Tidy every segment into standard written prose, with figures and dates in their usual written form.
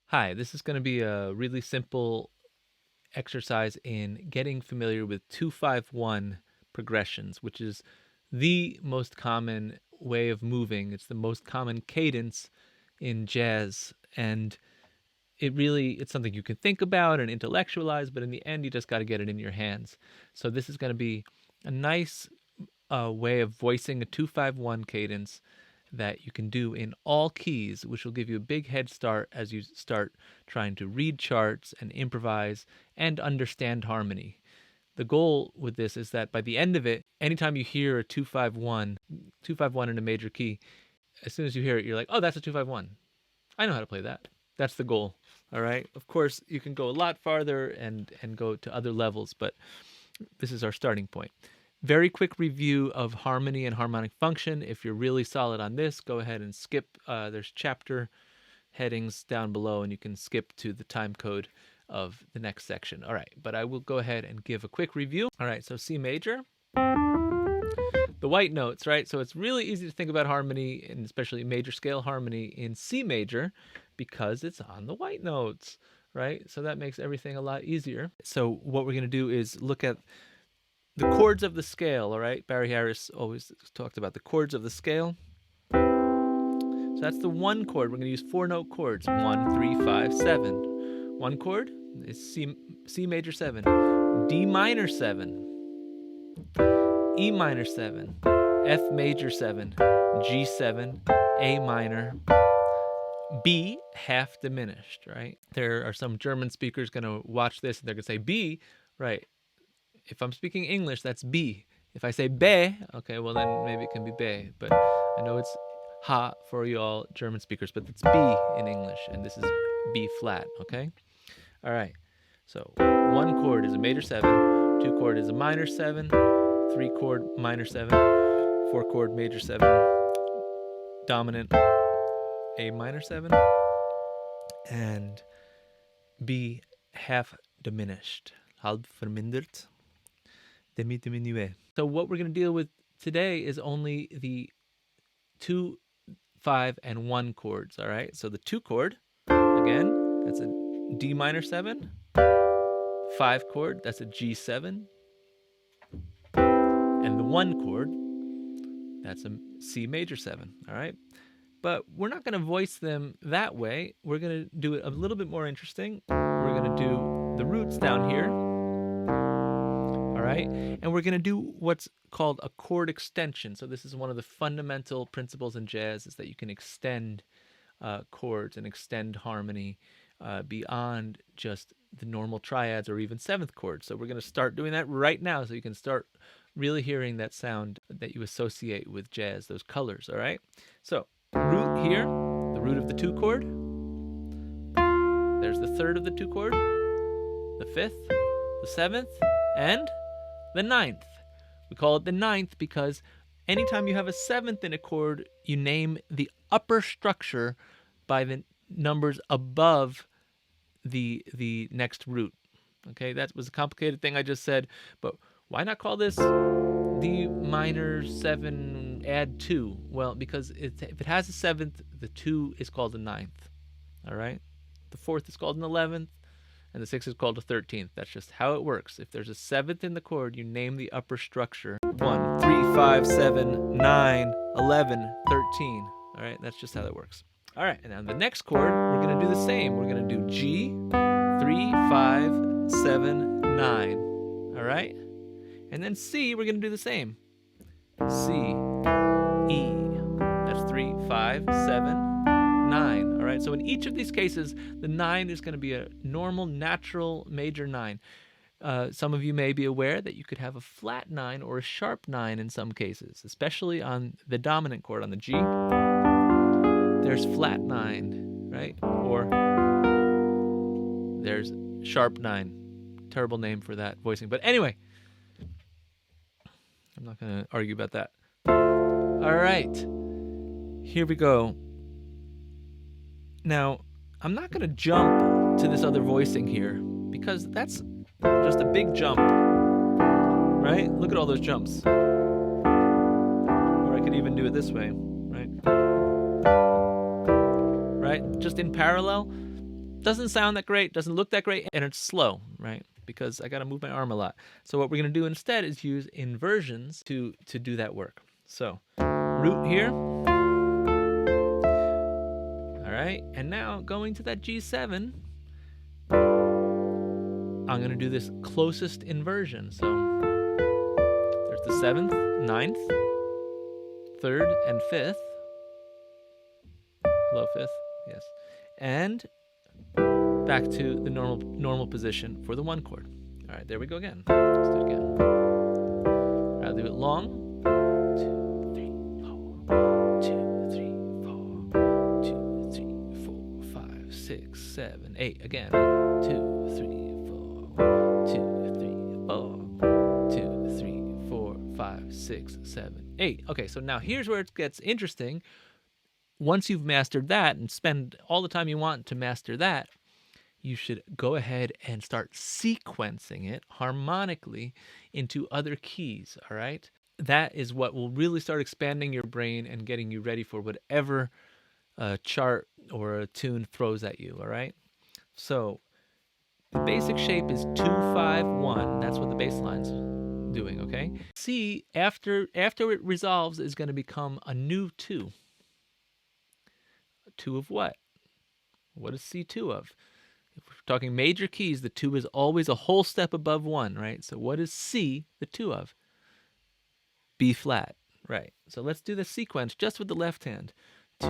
Hi, this is going to be a really simple exercise in getting familiar with 2-5-1 progressions, which is the most common way of moving. It's the most common cadence in jazz, and it's something you can think about and intellectualize, but in the end you just got to get it in your hands. So this is going to be a nice way of voicing a 2-5-1 cadence that you can do in all keys, which will give you a big head start as you start trying to read charts and improvise and understand harmony. The goal with this is that by the end of it, anytime you hear a 2-5-1, 2-5-1 in a major key, as soon as you hear it, you're like, oh, that's a 2-5-1. I know how to play that. That's the goal. All right. Of course, you can go a lot farther and go to other levels, but this is our starting point. Very quick review of harmony and harmonic function. If you're really solid on this, go ahead and skip. There's chapter headings down below, and you can skip to the time code of the next section. All right, but I will go ahead and give a quick review. All right, so C major, the white notes, right? So it's really easy to think about harmony, and especially major scale harmony in C major, because it's on the white notes, right? So that makes everything a lot easier. So what we're going to do is look at the chords of the scale, all right? Barry Harris always talked about the chords of the scale. So that's the one chord. We're going to use 4-note chords. 1, 3, 5, 7. One chord is C major 7, D minor 7, E minor 7, F major 7, G7, A minor, B half diminished, right? There are some German speakers going to watch this and they're going to say B, right? If I'm speaking English, that's B. If I say be, okay, well then maybe it can be be. But I know it's ha for you all German speakers, but it's B in English, and this is B flat, okay? All right. So one chord is a major 7, two chord is a minor 7, three chord minor 7, four chord major 7, dominant A minor 7, and B half diminished, halb vermindert. Demi-diminué. So what we're going to deal with today is only the 2, 5, and 1 chords, all right? So the 2 chord, again, that's a D minor 7. 5 chord, that's a G7. And the 1 chord, that's a C major 7, all right? But we're not going to voice them that way. We're going to do it a little bit more interesting. We're going to do the roots down here, right? And we're going to do what's called a chord extension. So this is one of the fundamental principles in jazz, is that you can extend chords and extend harmony beyond just the normal triads or even seventh chords. So we're going to start doing that right now, so you can start really hearing that sound that you associate with jazz, those colors, all right? So root here, the root of the 2 chord. There's the 3rd of the 2 chord, the 5th, the 7th, and the 9th. We call it the 9th because anytime you have a 7th in a chord, you name the upper structure by the numbers above the next root. Okay, that was a complicated thing I just said, but why not call this D minor 7 add 2? Well, because if it has a 7th, the 2 is called a 9th. All right? The 4th is called an 11th. And the 6th is called a 13th. That's just how it works. If there's a 7th in the chord, you name the upper structure. 1, 3, 5, 7, 9, 11, 13. All right, that's just how that works. All right, and now the next chord, we're going to do the same. We're going to do G, 3, 5, 7, 9. All right? And then C, we're going to do the same. C, E. That's 3, 5, 7, 9. All right, so in each of these cases, the 9 is going to be a normal, natural major 9. Some of you may be aware that you could have a flat 9 or a sharp 9 in some cases, especially on the dominant chord, on the G. There's flat 9, right? Or there's sharp 9. Terrible name for that voicing. But anyway, I'm not going to argue about that. All right, here we go. Now, I'm not going to jump to this other voicing here because that's just a big jump, right? Look at all those jumps. Or I could even do it this way, right? Right? Just in parallel, Doesn't sound that great, doesn't look that great, and it's slow, right? Because I got to move my arm a lot. So what we're going to do instead is use inversions to do that work. So root here. All right, and now going to that G7, I'm going to do this closest inversion. So there's the 7th, 9th, 3rd, and 5th. Hello, 5th, yes. And back to the normal position for the 1 chord. All right, there we go again. Let's do it again. I'll do it long. 2, 3, 4. 2, 3, 4. 2, 3, 4, 5, 6, 7, 8. Again. 2, 3, 4. 2, 3, 4. 2, 3, 4, 5, 6, 7, 8. Okay, so now here's where it gets interesting. Once you've mastered that and spend all the time you want to master that, you should go ahead and start sequencing it harmonically into other keys, all right? That is what will really start expanding your brain and getting you ready for whatever chart or a tune throws at you, all right? So the basic shape is 2-5-1. That's what the bass line's doing, okay? C, after it resolves, is going to become a new 2. 2 of what? What is C2 of? If we're talking major keys, the 2 is always a whole step above 1, right? So what is C the 2 of? B flat, right? So let's do the sequence just with the left hand. 2,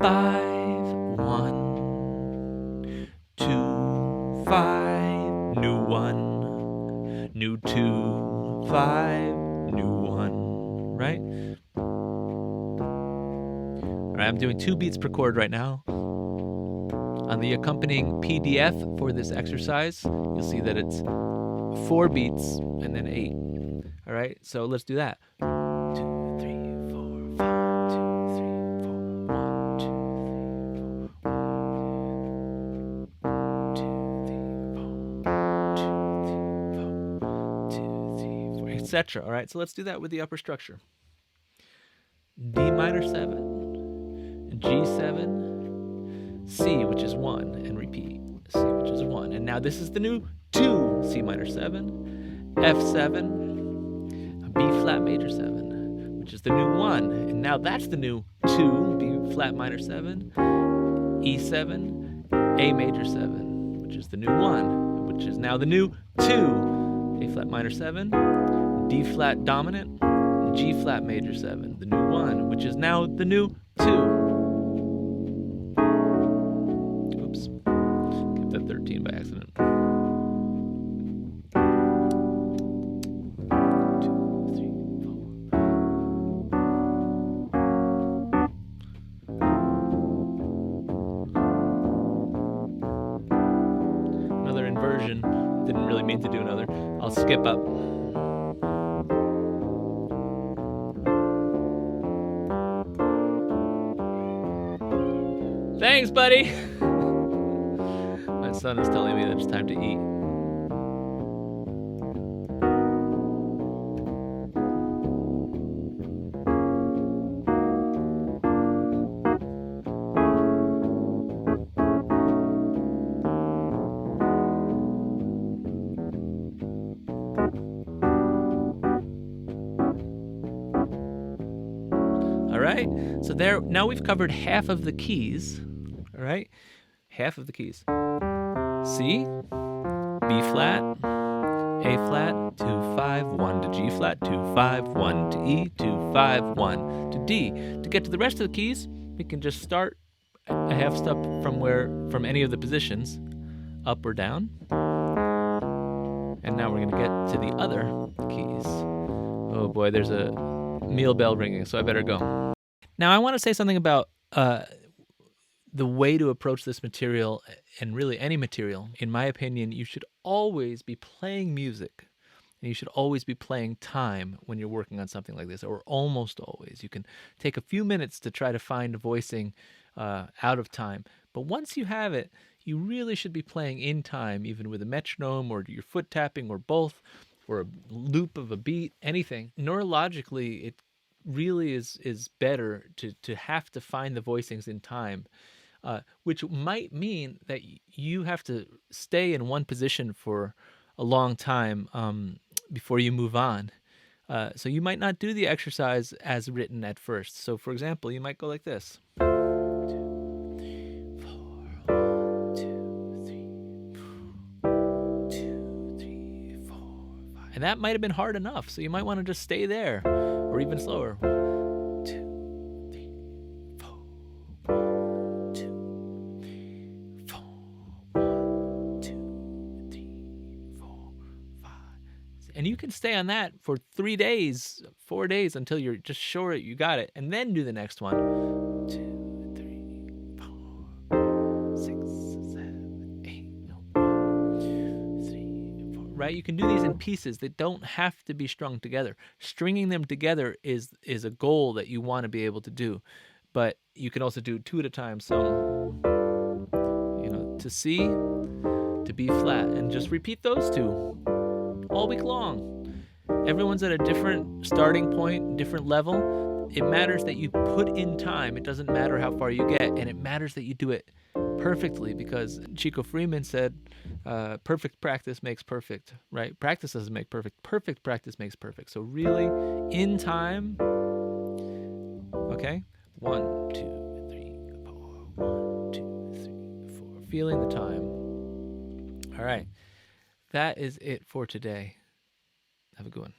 5, 1, 2, 5, new 1, new 2, 5, new 1, right? All right, I'm doing 2 beats per chord right now. On the accompanying PDF for this exercise, you'll see that it's 4 beats and then 8. All right, so let's do that. 2, 3, 4, 5, 2, 3, 4, 1, 2, 3, 4, 1, 2, 3, 4, 2, 3, 4, etc. All right, so let's do that with the upper structure. D minor 7, G7, C, which is 1, and repeat. C, which is 1. And now this is the new 2, C minor 7, F7, B flat major 7, which is the new 1. And now that's the new 2, B flat minor 7, E7, A major 7, which is the new 1, which is now the new 2, A flat minor 7, D flat dominant, G flat major 7, the new 1, which is now the new 2. Oops, kept that 13 by accident. 2, 3, 4. Another inversion. Didn't really mean to do another. I'll skip up. Thanks, buddy. My son is telling me that it's time to eat. All right, so there, now we've covered half of the keys. All right, half of the keys. C, B flat, A flat, 2, 5, 1 to G flat, 2, 5, 1 to E, 2, 5, 1 to D. To get to the rest of the keys, we can just start a half step from any of the positions, up or down. And now we're gonna get to the other keys. Oh boy, there's a meal bell ringing, so I better go. Now I want to say something about the way to approach this material, and really any material. In my opinion, you should always be playing music, and you should always be playing time when you're working on something like this, or almost always. You can take a few minutes to try to find voicing out of time, but once you have it, you really should be playing in time, even with a metronome or your foot tapping or both, or a loop of a beat, anything. Neurologically, it really is better to have to find the voicings in time. which might mean that you have to stay in one position for a long time before you move on. So you might not do the exercise as written at first. So, for example, you might go like this. 4, 1, 2, 3, 4, 2, 3, 4, 5. And that might have been hard enough. So you might want to just stay there, or even slower. 1, 2, 3, 4, 1, 2, 4, 1, 2, 3, 4, 5. And you can stay on that for 3 days, 4 days until you're just sure you got it, and then do the next one. 2, 3, 4, 6, 7, 8. 1, 2, 3, 4. Right? You can do these in pieces that don't have to be strung together. Stringing them together is a goal that you want to be able to do, but you can also do 2 at a time. So, to C, to B flat, and just repeat those 2 all week long. Everyone's at a different starting point, different level. It matters that you put in time. It doesn't matter how far you get, and it matters that you do it perfectly, because Chico Freeman said, perfect practice makes perfect, right? Practice doesn't make perfect. Perfect practice makes perfect. So really, in time, okay? 1, 2, 3, 4, 1, 2, 3, 4. Feeling the time. All right. That is it for today. Have a good one.